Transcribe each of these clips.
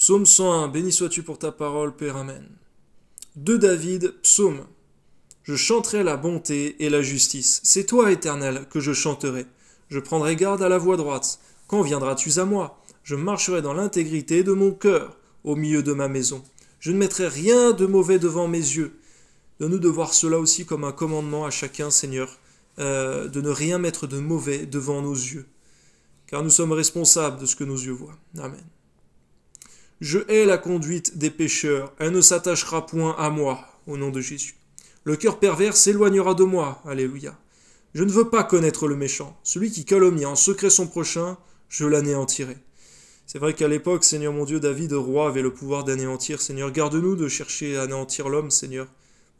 Psaume 101, béni sois-tu pour ta parole, Père, Amen. De David, psaume. Je chanterai la bonté et la justice. C'est toi, Éternel, que je chanterai. Je prendrai garde à la voie droite. Quand viendras-tu à moi? Je marcherai dans l'intégrité de mon cœur, au milieu de ma maison. Je ne mettrai rien de mauvais devant mes yeux. Donne-nous de voir cela aussi comme un commandement à chacun, Seigneur, de ne rien mettre de mauvais devant nos yeux, car nous sommes responsables de ce que nos yeux voient. Amen. Je hais la conduite des pécheurs, elle ne s'attachera point à moi, au nom de Jésus. Le cœur pervers s'éloignera de moi, alléluia. Je ne veux pas connaître le méchant, celui qui calomnie en secret son prochain, je l'anéantirai. C'est vrai qu'à l'époque, Seigneur mon Dieu, David, roi, avait le pouvoir d'anéantir. Seigneur, garde-nous de chercher à anéantir l'homme, Seigneur,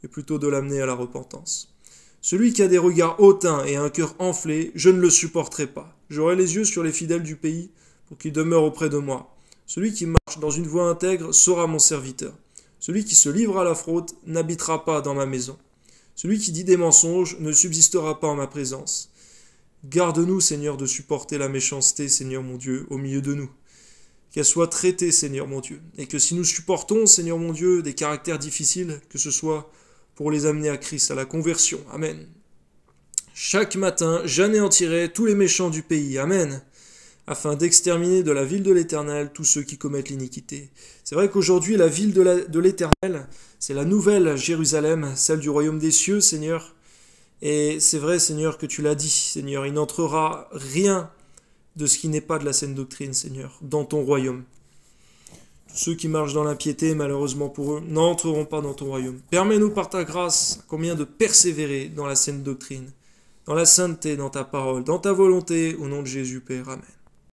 mais plutôt de l'amener à la repentance. Celui qui a des regards hautains et un cœur enflé, je ne le supporterai pas. J'aurai les yeux sur les fidèles du pays, pour qu'ils demeurent auprès de moi. Celui qui marche dans une voie intègre sera mon serviteur. Celui qui se livre à la fraude n'habitera pas dans ma maison. Celui qui dit des mensonges ne subsistera pas en ma présence. Garde-nous, Seigneur, de supporter la méchanceté, Seigneur mon Dieu, au milieu de nous. Qu'elle soit traitée, Seigneur mon Dieu. Et que si nous supportons, Seigneur mon Dieu, des caractères difficiles, que ce soit pour les amener à Christ, à la conversion. Amen. Chaque matin, j'anéantirai tous les méchants du pays. Amen. Afin d'exterminer de la ville de l'Éternel tous ceux qui commettent l'iniquité. C'est vrai qu'aujourd'hui, la ville de l'Éternel, c'est la nouvelle Jérusalem, celle du royaume des cieux, Seigneur. Et c'est vrai, Seigneur, que tu l'as dit, Seigneur, il n'entrera rien de ce qui n'est pas de la saine doctrine, Seigneur, dans ton royaume. Tous ceux qui marchent dans l'impiété, malheureusement pour eux, n'entreront pas dans ton royaume. Permets-nous par ta grâce combien de persévérer dans la saine doctrine, dans la sainteté, dans ta parole, dans ta volonté, au nom de Jésus, Père. Amen.